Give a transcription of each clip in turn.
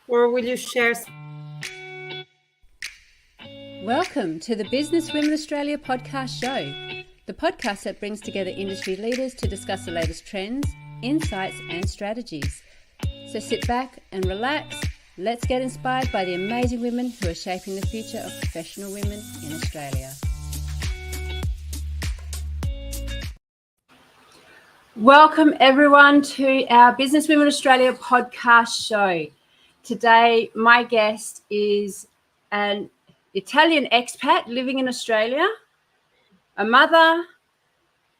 or will you share? Welcome to the Business Women Australia podcast show, the podcast that brings together industry leaders to discuss the latest trends, insights and strategies. So sit back and relax. Let's get inspired by the amazing women who are shaping the future of professional women in Australia. Welcome everyone to our Business Women Australia podcast show. Today, my guest is an Italian expat living in Australia, a mother,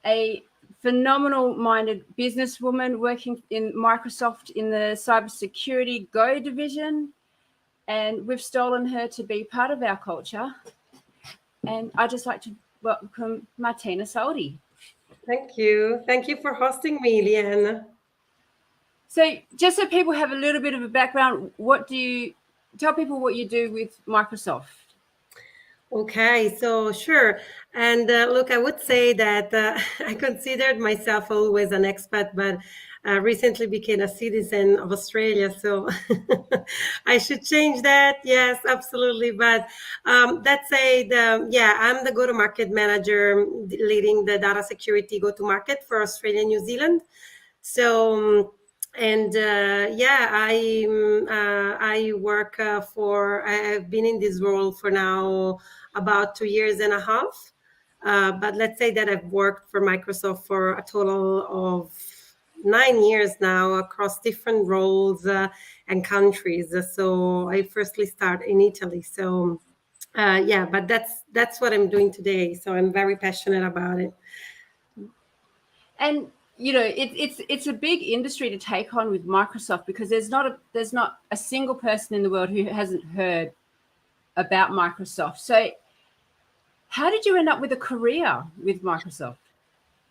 a phenomenal-minded businesswoman working in Microsoft in the cybersecurity Go division, and we've stolen her to be part of our culture. And I'd just like to welcome Martina Saldi. Thank you. Thank you for hosting me, Leanne. So just so people have a little bit of a background, tell people what you do with Microsoft? Okay, so sure. And look, I would say that I considered myself always an expat, but recently became a citizen of Australia. So I should change that. Yes, absolutely. But that said, I'm the go-to-market manager leading the data security go-to-market for Australia and New Zealand. So I work I've been in this role for now about 2 years and a half. But let's say that I've worked for Microsoft for a total of 9 years now across different roles and countries. So I firstly start in Italy. So but that's what I'm doing today. So I'm very passionate about it. And you know, it's a big industry to take on with Microsoft, because there's not a single person in the world who hasn't heard about Microsoft. So how did you end up with a career with Microsoft?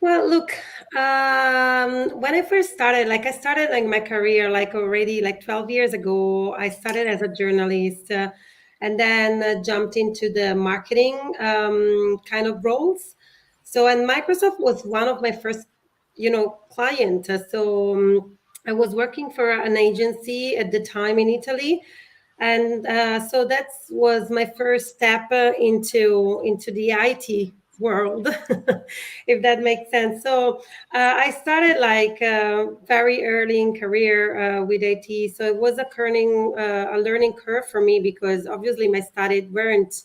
Well, look, when I first started, I started my career already 12 years ago. I started as a journalist and then jumped into the marketing kind of roles. So, and Microsoft was one of my first, client. I was working for an agency at the time in Italy. And so that was my first step into the IT world, if that makes sense. So I started very early in career with IT. So it was a learning curve for me, because obviously my studies weren't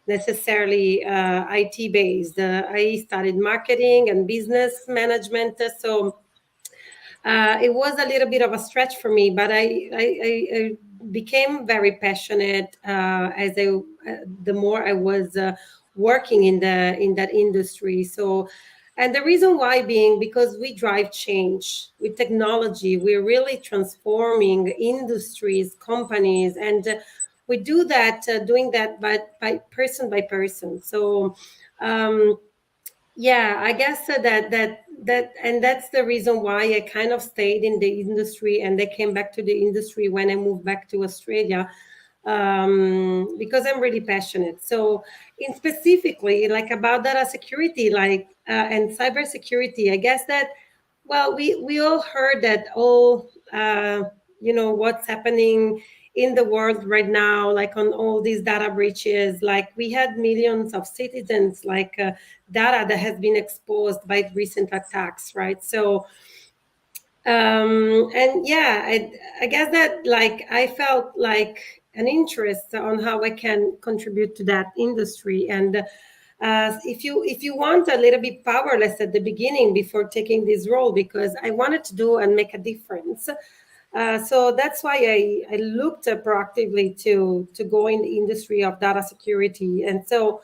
necessarily IT based. I studied marketing and business management. So it was a little bit of a stretch for me, but I became very passionate the more I was working in that industry. So, and the reason why being because we drive change with technology. We're really transforming industries, companies, and we do that, doing that by person. So. I guess and that's the reason why I kind of stayed in the industry, and I came back to the industry when I moved back to Australia, because I'm really passionate. So, in specifically about data security, and cybersecurity, I guess that we all heard that what's happening in the world right now, on all these data breaches. We had millions of citizens data that has been exposed by recent attacks, right? So I guess that I felt an interest on how I can contribute to that industry. And if you want a little bit powerless at the beginning before taking this role, because I wanted to do and make a difference. So that's why I looked proactively to go in the industry of data security. And so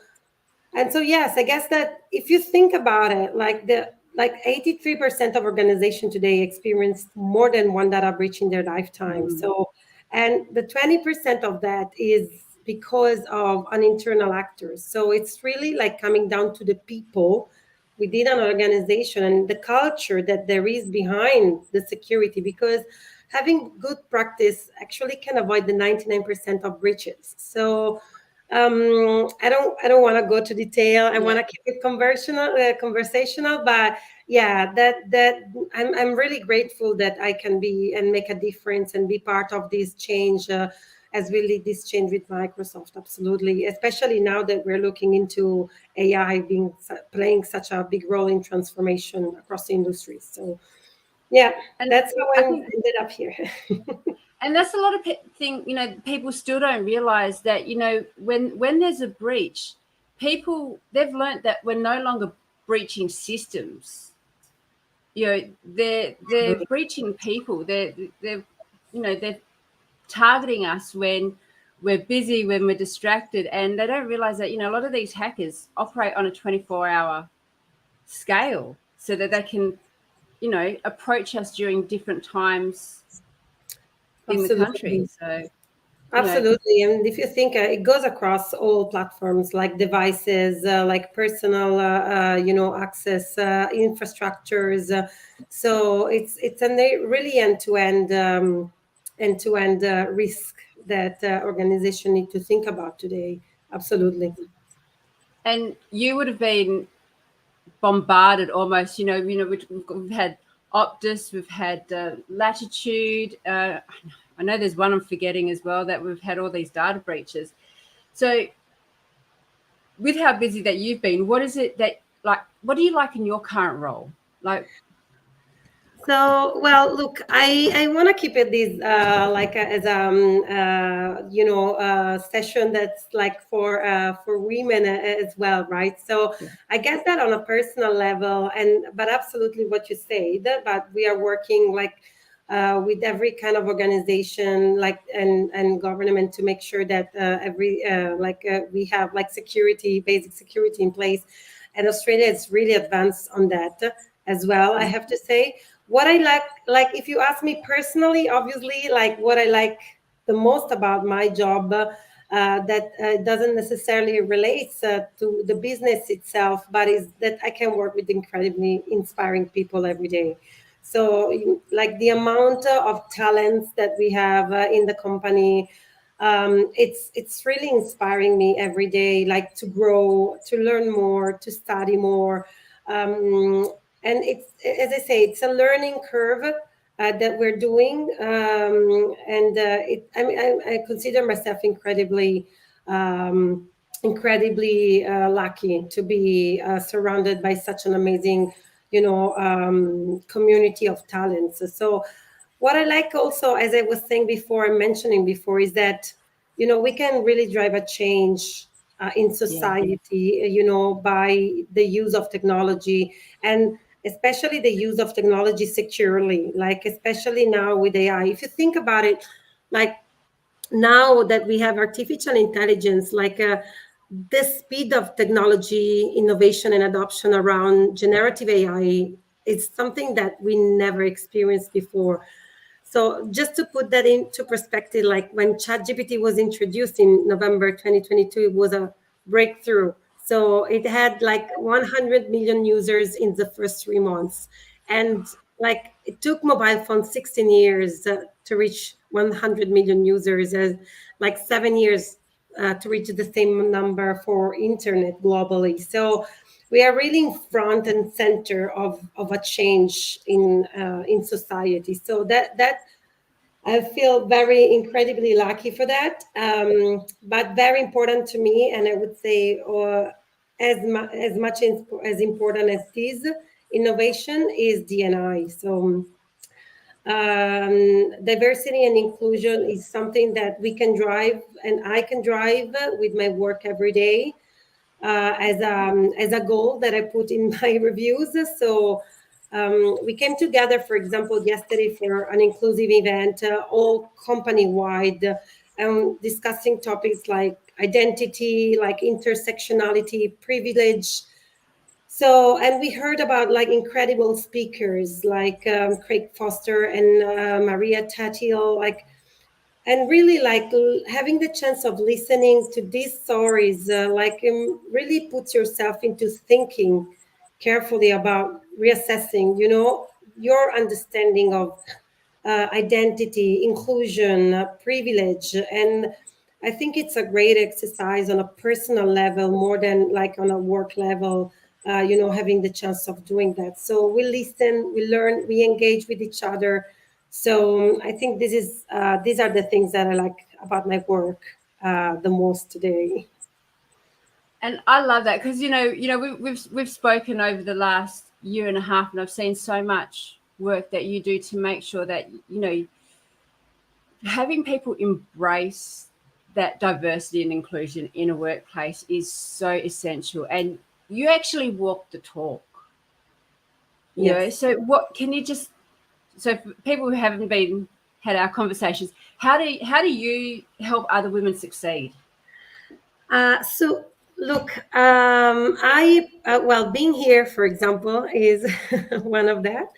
yes, I guess that if you think about it, 83% of organizations today experience more than one data breach in their lifetime. So, and the 20% of that is because of an internal actors. So it's really coming down to the people within an organization and the culture that there is behind the security, because having good practice actually can avoid the 99% of breaches. So I don't want to go to detail. I want to keep it conversational, but yeah, that I'm really grateful that I can be and make a difference and be part of this change, as we lead this change with Microsoft. Absolutely, especially now that we're looking into AI playing such a big role in transformation across industries. So yeah, And that's how I I think, ended up here. and that's a lot of thing, people still don't realize that, when there's a breach, they've learned that we're no longer breaching systems. They're breaching people. They're targeting us when we're busy, when we're distracted, and they don't realize that, a lot of these hackers operate on a 24-hour scale so that they can, approach us during different times in the country. Absolutely. So, you know, Absolutely. And if you think it goes across all platforms like devices, like personal, access, infrastructures. So it's a really end-to-end risk that organization need to think about today. Absolutely. and you would have been bombarded almost. We've had Optus, we've had Latitude. I know there's one I'm forgetting as well, that we've had all these data breaches. So, with how busy that you've been, what is it that, like? What do you like in your current role? Like, So, well, look, I want to keep it this as session that's like for women as well, right? So yeah, I guess that on a personal level, but absolutely what you said, but we are working like with every kind of organization, like and government, to make sure that we have like basic security in place, and Australia is really advanced on that as well. I have to say, what I like if you ask me personally, obviously, like what I like the most about my job, that doesn't necessarily relate to the business itself, but is that I can work with incredibly inspiring people every day. So like the amount of talents that we have in the company, it's really inspiring me every day, like to grow, to learn more, to study more. And it's, as I say, it's a learning curve that we're doing, and I mean, I consider myself um, incredibly lucky to be surrounded by such an amazing, community of talents. So what I like also, as I was saying before, I'm mentioning before, is that we can really drive a change in yeah, society, by the use of technology, and especially the use of technology securely, like especially now with AI. If you think about it, like now that we have artificial intelligence, like the speed of technology innovation and adoption around generative AI is something that we never experienced before. So just to put that into perspective, like when ChatGPT was introduced in November 2022, it was a breakthrough. So it had like 100 million users in the first 3 months. And like it took mobile phones 16 years to reach 100 million users, as like 7 years to reach the same number for internet globally. So we are really in front and center of a change in society. So that I feel very incredibly lucky for that, but very important to me. And I would say, as much as important as this innovation is DNI. So diversity and inclusion is something that we can drive, and I can drive with my work every day, as a goal that I put in my reviews. So we came together, for example, yesterday for an inclusive event, all company wide, discussing topics like identity, like intersectionality, privilege. So, and we heard about like incredible speakers like Craig Foster and Maria Tatil, like, and really like having the chance of listening to these stories, really puts yourself into thinking carefully about reassessing, your understanding of identity, inclusion, privilege. And I think it's a great exercise on a personal level more than like on a work level, having the chance of doing that. So we listen, we learn, we engage with each other. So I think these are the things that I like about my work the most today. And I love that because we've spoken over the last year and a half, and I've seen so much work that you do to make sure that having people embrace that diversity and inclusion in a workplace is so essential. And you actually walk the talk. Yes. So what can you just so for people who haven't been had our conversations, how do you help other women succeed? So look, I well, being here, for example, is one of that.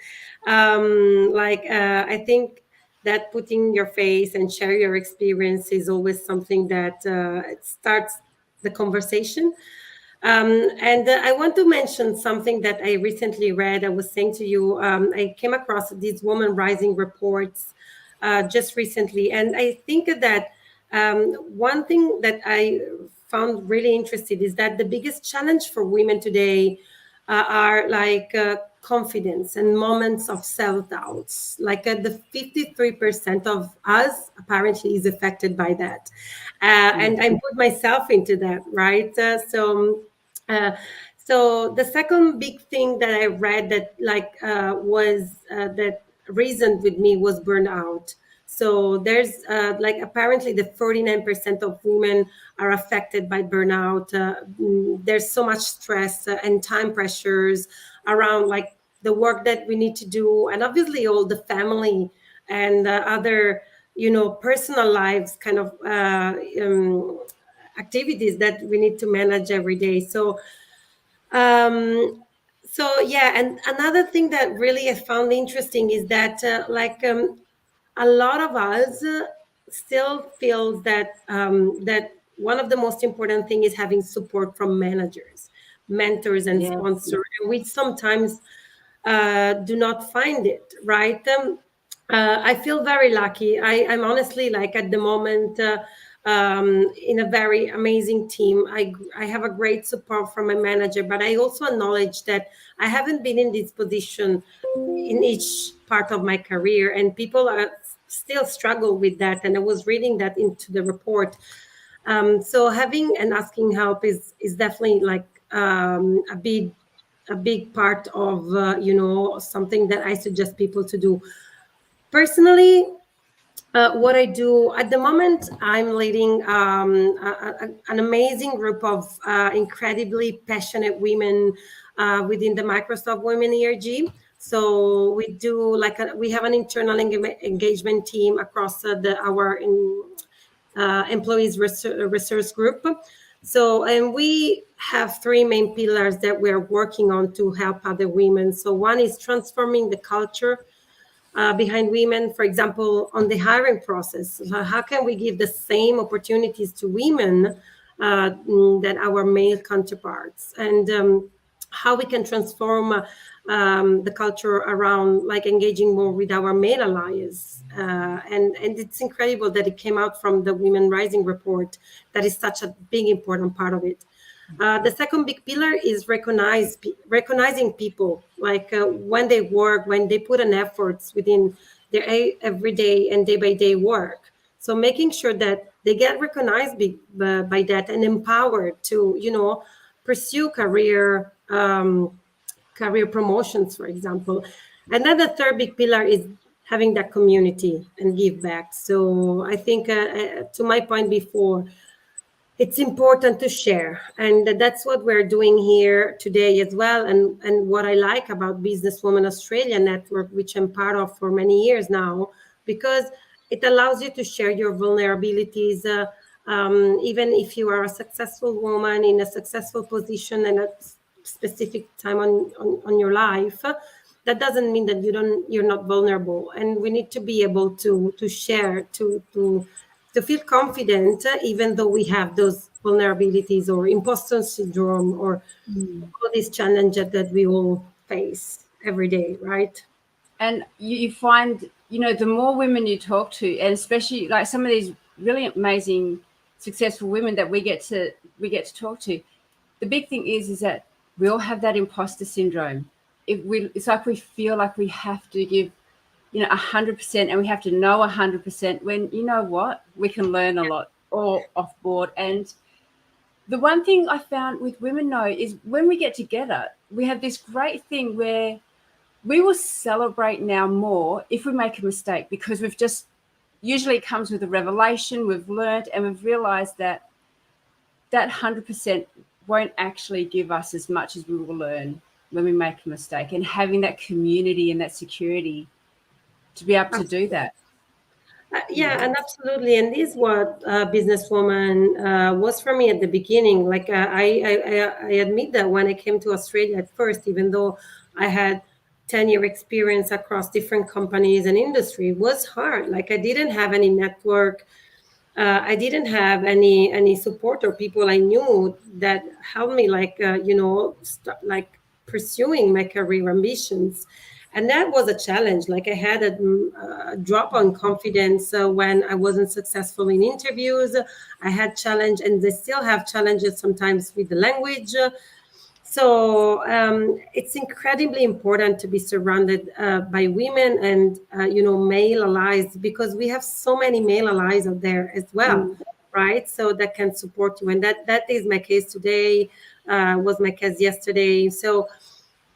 I think that putting your face and share your experience is always something that it starts the conversation. And I want to mention something that I recently read. I was saying to you, I came across these woman rising reports just recently, and I think that one thing that I found really interesting is that the biggest challenge for women today are confidence and moments of self-doubts. The 53% of us apparently is affected by that. And I put myself into that, right? Uh, so the second big thing that I read that was that reasoned with me was burnout. So there's apparently the 49% of women are affected by burnout. There's so much stress and time pressures around the work that we need to do, and obviously all the family and other personal lives kind of activities that we need to manage every day. Um, so yeah, and another thing that really I found interesting is that a lot of us still feels that one of the most important thing is having support from managers, mentors, and Yes. sponsors. And we sometimes do not find it, right? I feel very lucky. I'm honestly at the moment in a very amazing team. I have a great support from my manager, but I also acknowledge that I haven't been in this position in each part of my career, and people are still struggle with that. And I was reading that into the report. So having and asking help is definitely a big part of something that I suggest people to do. Personally, what I do at the moment, I'm leading an amazing group of incredibly passionate women within the Microsoft Women ERG. So we do we have an internal engagement team across our employees resource group. So, and we have three main pillars that we're working on to help other women. So one is transforming the culture behind women, for example, on the hiring process. So how can we give the same opportunities to women that our male counterparts? And how we can transform the culture around engaging more with our male allies. And it's incredible that it came out from the Women Rising report. That is such a big, important part of it. The second big pillar is recognizing people, when they work, when they put an efforts within their everyday and day by day work. So making sure that they get recognized by that and empowered to, pursue career promotions, for example. And then the third big pillar is having that community and give back. So I think, to my point before, it's important to share, and that's what we're doing here today as well. And what I like about Businesswoman Australia Network, which I'm part of for many years now, because it allows you to share your vulnerabilities, even if you are a successful woman in a successful position and a specific time on your life. That doesn't mean that you're not vulnerable, and we need to be able to share, to feel confident, even though we have those vulnerabilities or imposter syndrome or all these challenges that we all face every day, right? And you find, the more women you talk to, and especially like some of these really amazing, successful women that we get to talk to, the big thing is that we all have that imposter syndrome. It's like we feel like we have to give, 100%, and we have to know 100%, when you know what, we can learn a lot all off board. And the one thing I found with women though is when we get together, we have this great thing where we will celebrate now more if we make a mistake, because we've just, usually it comes with a revelation, we've learned, and we've realized that 100% won't actually give us as much as we will learn when we make a mistake. And having that community and that security to be able to do that. Yeah, and absolutely. And this is what businesswoman was for me at the beginning. Like I admit that when I came to Australia at first, even though I had 10-year experience across different companies and industry, it was hard. Like I didn't have any network. I didn't have any support or people I knew that helped me, like like pursuing my career ambitions, and that was a challenge. Like I had a drop on confidence when I wasn't successful in interviews. I had challenge, and they still have challenges sometimes with the language. So it's incredibly important to be surrounded by women and male allies, because we have so many male allies out there as well, right? So that can support you, and that is my case today. Was my case yesterday. So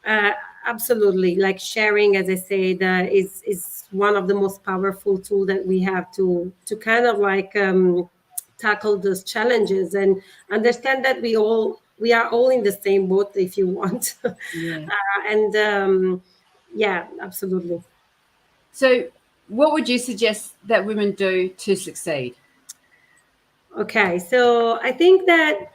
uh, absolutely, like sharing, as I said, is one of the most powerful tool that we have to kind of like tackle those challenges and understand that we are all in the same boat, if you want. Yeah. And yeah, absolutely. So what would you suggest that women do to succeed? Okay, so I think that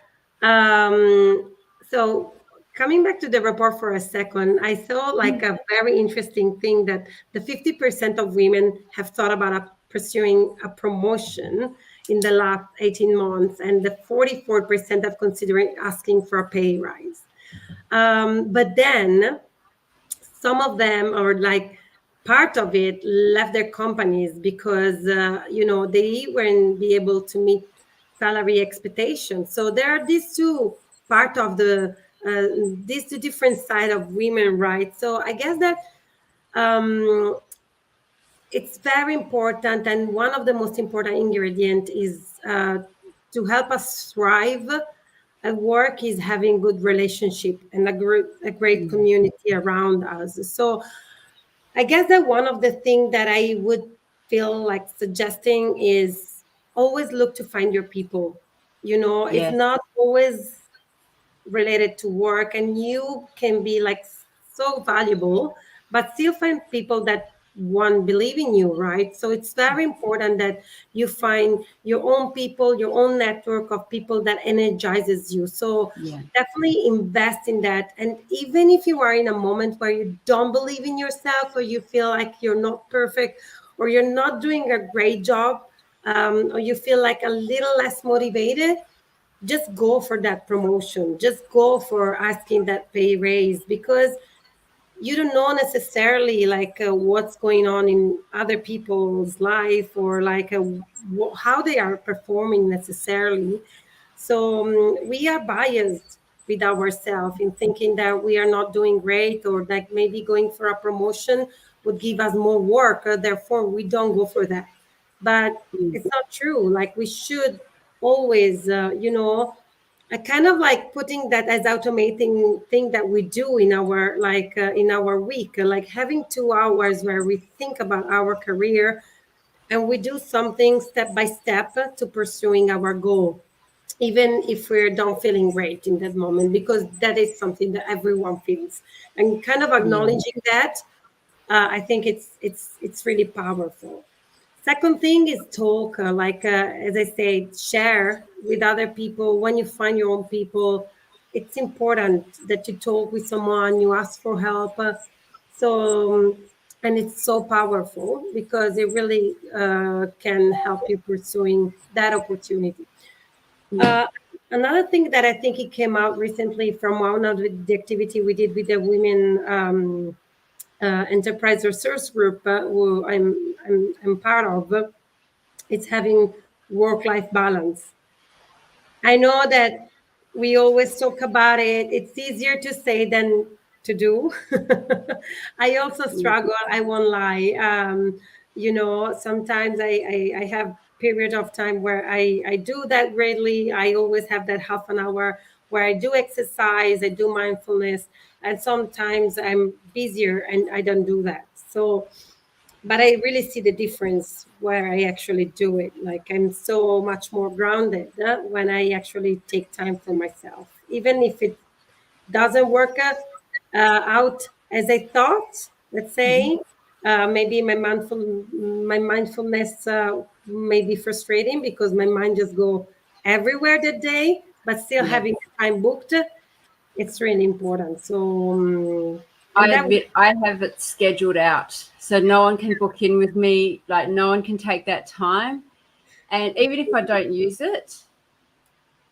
so coming back to the report for a second, I saw like a very interesting thing that the 50% of women have thought about pursuing a promotion in the last 18 months, and the 44% have considering asking for a pay rise. But then some of them are like part of it left their companies because they weren't be able to meet salary expectations. So there are these two part of the these two different side of women, right? So I guess that um, it's very important, and one of the most important ingredient is to help us thrive at work is having good relationship and a great community around us. So I guess that one of the things that I would feel like suggesting is always look to find your people. It's Yes. not always related to work, and you can be like so valuable, but still find people that one believe in you, right? So it's very important that you find your own people, your own network of people that energizes you. So Yeah. definitely invest in that. And even if you are in a moment where you don't believe in yourself, or you feel like you're not perfect, or you're not doing a great job, or you feel like a little less motivated, just go for that promotion, just go for asking that pay raise, because you don't know necessarily like what's going on in other people's life, or like how they are performing necessarily. So we are biased with ourselves in thinking that we are not doing great, or that maybe going for a promotion would give us more work, therefore we don't go for that. But it's not true. Like we should always I kind of like putting that as automating thing that we do in our in our week, like having 2 hours where we think about our career, and we do something step by step to pursuing our goal, even if we don't feeling great in that moment, because that is something that everyone feels, and kind of Yeah. acknowledging that, I think it's really powerful. Second thing is talk, as I said, share with other people. When you find your own people, it's important that you talk with someone, you ask for help. And it's so powerful because it really can help you pursuing that opportunity. Yeah. Uh, Another thing that I think it came out recently from one of the activity we did with the women enterprise resource group, who I'm part of, it's having work-life balance. I know that We always talk about it. It's easier to say than to do. I also struggle. I won't lie. Sometimes I have period of time where I do that greatly. I always have that half an hour where I do exercise, I do mindfulness, and sometimes I'm busier and I don't do that. So, but I really see the difference where I actually do it. Like I'm so much more grounded when I actually take time for myself, even if it doesn't work out as I thought. Let's say maybe my mindfulness may be frustrating because my mind just go everywhere that day. But still Yeah. having the time booked, it's really important. So and I that admit I have it scheduled out, so no one can book in with me. Like no one can take that time, and even if I don't use it,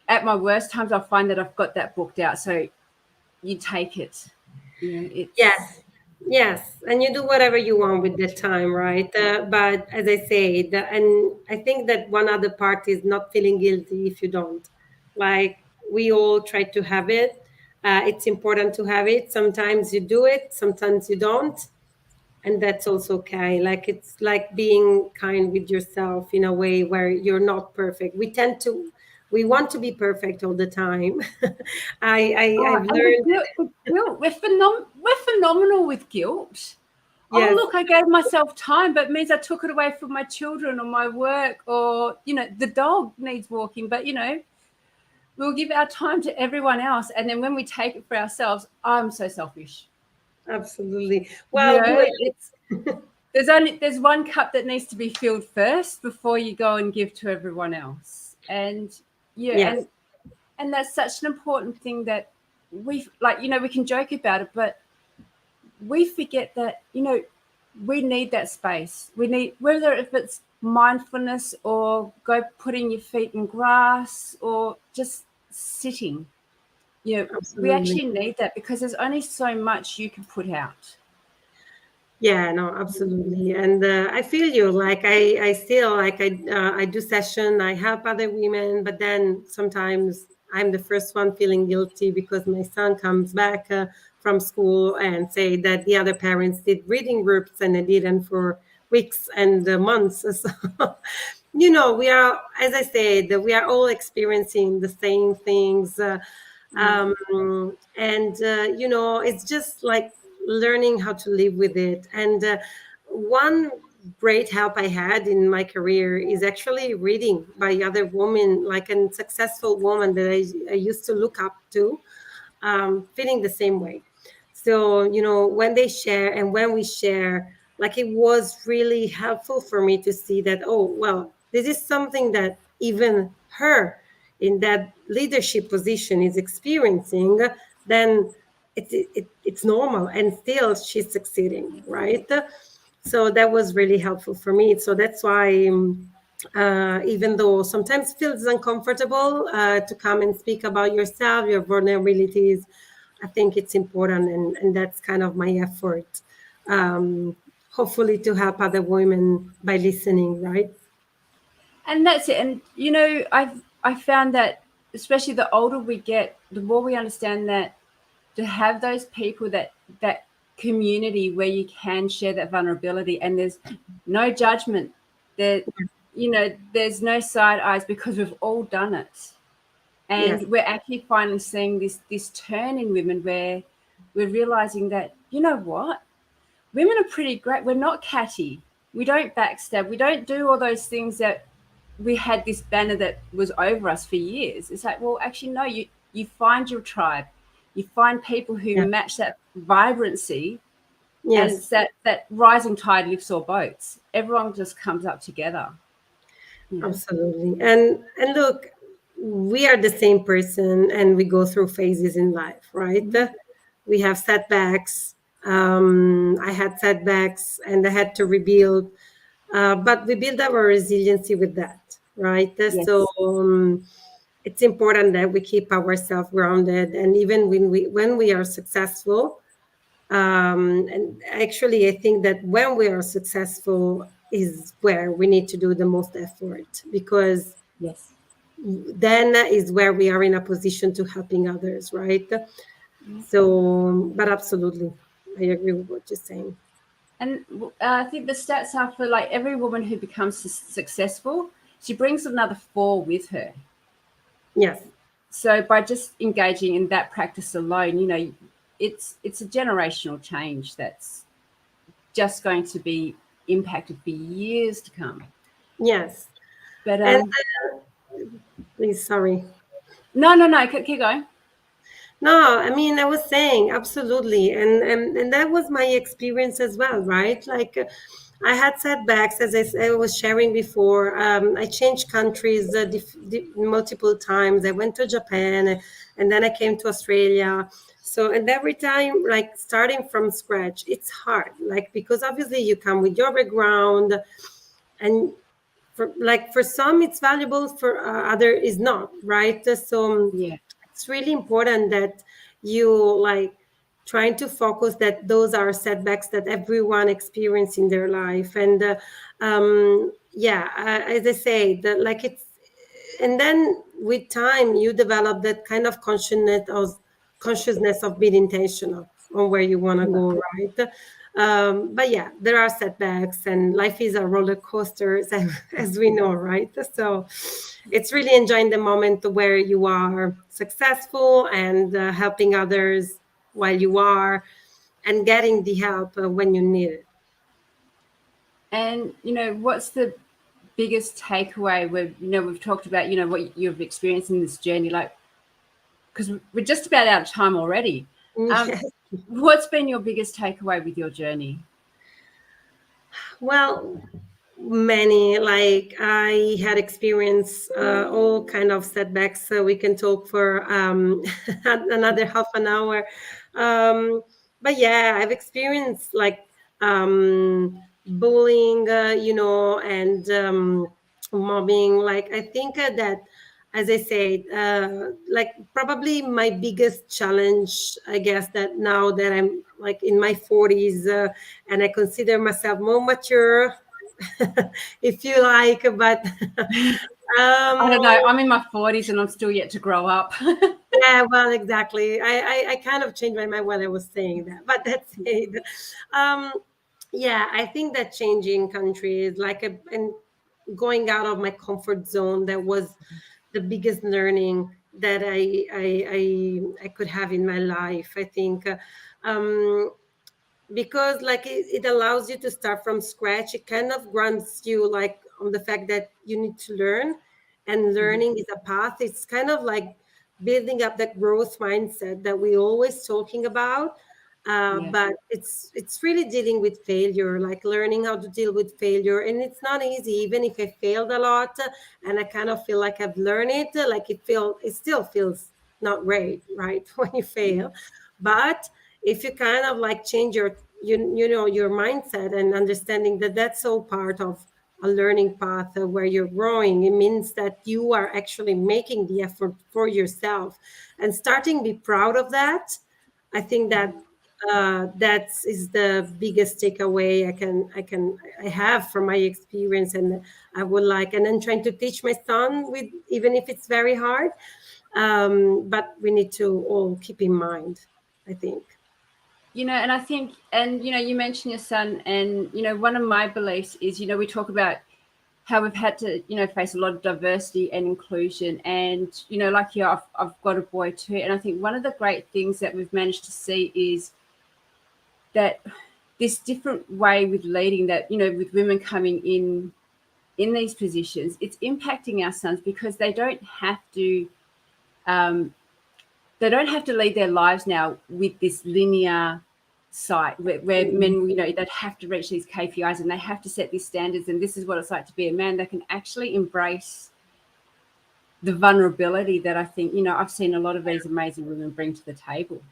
at my worst times, I find that I've got that booked out. So you take it. It's yes. Yes, and you do whatever you want with the time, right? But as I say, and I think that one other part is not feeling guilty if you don't. Like we all try to have it. It's important to have it. Sometimes you do it, sometimes you don't, and that's also okay. Like it's like being kind with yourself in a way where you're not perfect. We want to be perfect all the time. I've and the learned. guilt, we're phenomenal with guilt. Oh, Yes, look, I gave myself time, but it means I took it away from my children or my work, or the dog needs walking. But we'll give our time to everyone else, and then when we take it for ourselves, I'm so selfish. absolutely. You Well, know, it's there's one cup that needs to be filled first before you go and give to everyone else. And yeah, yes, and that's such an important thing that we can joke about it, but we forget that we need that space. We need, whether if it's mindfulness or go putting your feet in grass or just sitting. We absolutely. actually need that because there's only so much you can put out. Yeah, no, absolutely. And I feel you. Like I still like I do session. I help other women, but then sometimes I'm the first one feeling guilty because my son comes back from school and say that the other parents did reading groups and I didn't for weeks and months. So, we are, as I said, we are all experiencing the same things. Mm. It's just like learning how to live with it. And one great help I had in my career is actually reading by other women, like a successful woman that I used to look up to, feeling the same way. So, when they share and when we share, like it was really helpful for me to see that, oh, well, this is something that even her in that leadership position is experiencing, then it's normal and still she's succeeding, right? So that was really helpful for me. So that's why even though sometimes feels uncomfortable to come and speak about yourself, your vulnerabilities, I think it's important, and that's kind of my effort. Hopefully, to help other women by listening, right? And that's it. And I found that especially the older we get, the more we understand that to have those people, that community where you can share that vulnerability and there's no judgment, there there's no side eyes because we've all done it. Yes, And we're actually finally seeing this turn in women where we're realizing that, you know what, women are pretty great. We're not catty. We don't backstab. We don't do all those things that we had this banner that was over us for years. It's like, well, actually, no, you find your tribe. You find people who yeah, match that vibrancy, and yes, it's that rising tide lifts all boats. Everyone just comes up together. absolutely. And look, we are the same person, and we go through phases in life, right? We have setbacks. I had setbacks, and I had to rebuild. But we build our resiliency with that, right? So Yes. it's important that we keep ourselves grounded, and even when we are successful, and actually I think that when we are successful is where we need to do the most effort, because Yes. then is where we are in a position to helping others, right? So, but absolutely, I agree with what you're saying. And I think the stats are for like every woman who becomes successful, she brings another four with her. Yes. So by just engaging in that practice alone, it's a generational change that's just going to be impacted for years to come. Yes. But And please, sorry. no, keep going. No, I mean, I was saying absolutely, and that was my experience as well, right? Like, I had setbacks, as I was sharing before. I changed countries multiple times. I went to Japan, and then I came to Australia. So, and every time, like starting from scratch, it's hard, like because obviously you come with your background, and for some it's valuable, for other is not, right? So Yeah. it's really important that you like trying to focus that those are setbacks that everyone experience in their life. And yeah, as I say, that like it's, and then with time you develop that kind of consciousness of being intentional on where you want to Yeah. go, right? But yeah, there are setbacks, and life is a roller coaster, as we know, right? So it's really enjoying the moment where you are successful and helping others while you are, and getting the help when you need it. And what's the biggest takeaway? We've talked about what you've experienced in this journey, like because we're just about out of time already. Yes. What's been your biggest takeaway with your journey? Well, many, like I had experienced all kind of setbacks, so we can talk for another half an hour. But yeah, I've experienced like bullying, and mobbing. Like I think that, as I said, like probably my biggest challenge, I guess, that now that I'm like in my 40s, and I consider myself more mature, if you like, but I um, don't know. I'm in my 40s and I'm still yet to grow up. yeah, well, exactly. I kind of changed my mind while I was saying that, but that's it. Um, yeah, I think that changing countries, like and going out of my comfort zone, that was the biggest learning that I could have in my life. I think. Because like it allows you to start from scratch. It kind of grants you like on the fact that you need to learn, and learning is a path. It's kind of like building up that growth mindset that we always talking about. Yeah. But it's really dealing with failure, like learning how to deal with failure. And it's not easy, even if I failed a lot, and I kind of feel like I've learned it, like it still feels not great, right? When you fail. But if you kind of like change your mindset, and understanding that that's all part of a learning path, where you're growing, it means that you are actually making the effort for yourself, and starting be proud of that. I think that that is the biggest takeaway I have from my experience. And I would like, and then trying to teach my son, with even if it's very hard. But we need to all keep in mind, I think. And I think, and you mentioned your son, and one of my beliefs is, we talk about how we've had to, face a lot of diversity and inclusion, and like you, I've got a boy too, and I think one of the great things that we've managed to see is that this different way with leading, that with women coming in these positions, it's impacting our sons, because um, they don't have to lead their lives now with this linear site where men, that have to reach these KPIs and they have to set these standards, and this is what it's like to be a man. They can actually embrace the vulnerability that I think, I've seen a lot of these amazing women bring to the table.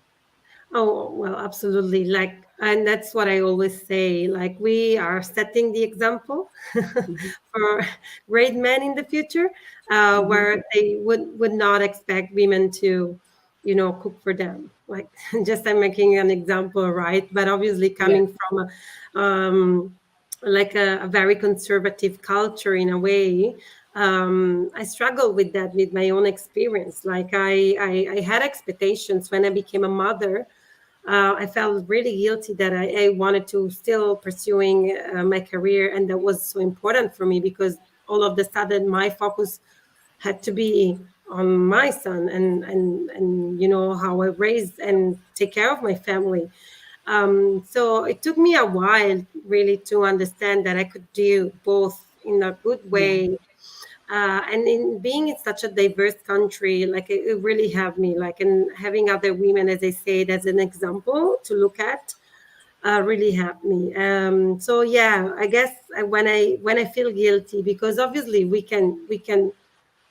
Oh, well, absolutely. Like, and that's what I always say. Like, we are setting the example Mhm. for great men in the future, Mhm. where they would not expect women to, cook for them. Like, just I'm making an example, right? But obviously, Yeah. coming from like a very conservative culture in a way, I struggled with that, with my own experience. Like I had expectations when I became a mother. I felt really guilty that I wanted to still pursuing my career, and that was so important for me because all of a sudden my focus had to be on my son and how I raised and take care of my family. So it took me a while really to understand that I could do both in a good Yeah. way. And in being in such a diverse country, like it really helped me, like, and having other women, as I said, as an example to look at, really helped me. So yeah, I guess when I feel guilty, because obviously we can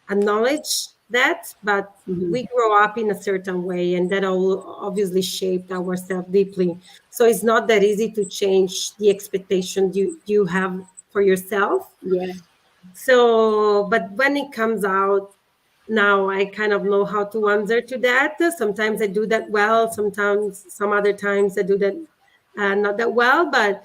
acknowledge that, but Mhm. we grow up in a certain way, and that all obviously shaped ourselves deeply. So it's not that easy to change the expectation you have for yourself. Yeah. So, but when it comes out now, I kind of know how to answer to that. Sometimes I do that well. Sometimes, some other times I do that not that well. But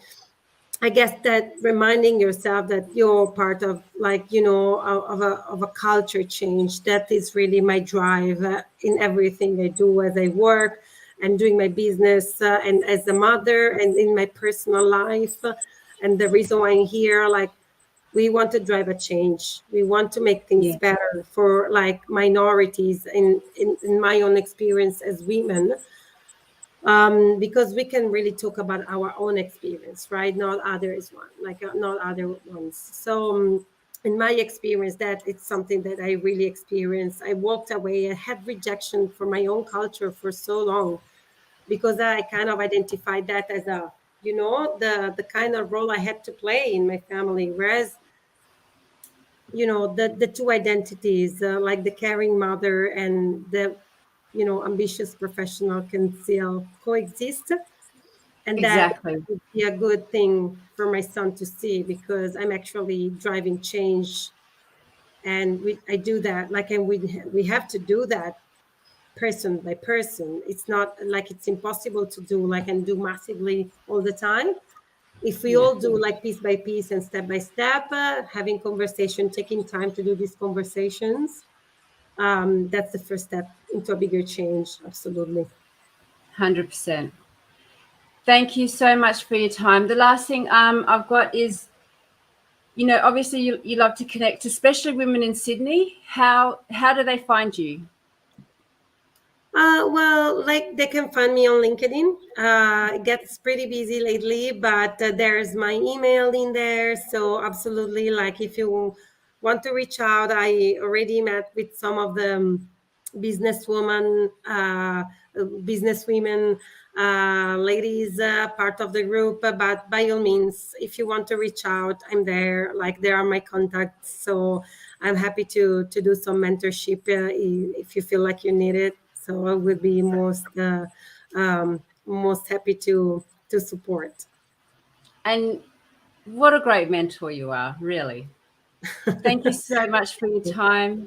I guess that reminding yourself that you're part of, like, of a culture change. That is really my drive in everything I do as I work and doing my business and as a mother and in my personal life. And the reason why I'm here, like, we want to drive a change. We want to make things Yeah. better for like minorities in my own experience as women, because we can really talk about our own experience, right? Not others one, like not other ones. So in my experience, that it's something that I really experienced. I walked away. I had rejection for my own culture for so long because I kind of identified that as the kind of role I had to play in my family. Whereas the two identities, like the caring mother and the ambitious professional, can still coexist, and that Exactly. would be a good thing for my son to see, because I'm actually driving change, and I do that, like, and we have to do that person by person. It's not like it's impossible to do, like, and do massively all the time. If we Yeah. all do like piece by piece and step by step, having conversation, taking time to do these conversations, that's the first step into a bigger change. Absolutely. 100%. Thank you so much for your time. The last thing I've got is, obviously you love to connect, especially women in Sydney. How do they find you? Well, like, they can find me on LinkedIn. It gets pretty busy lately, but there's my email in there. So absolutely, like, if you want to reach out, I already met with some of the businesswoman, businesswomen, ladies, part of the group. But by all means, if you want to reach out, I'm there. Like, there are my contacts. So I'm happy to do some mentorship if you feel like you need it. So I would be most happy to support. And what a great mentor you are, really. Thank you so much for your time.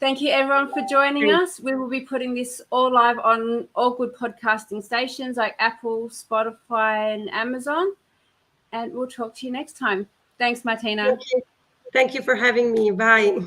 Thank you, everyone, for joining us. We will be putting this all live on all good podcasting stations like Apple, Spotify, and Amazon. And we'll talk to you next time. Thanks, Martina. Thank you for having me. Bye.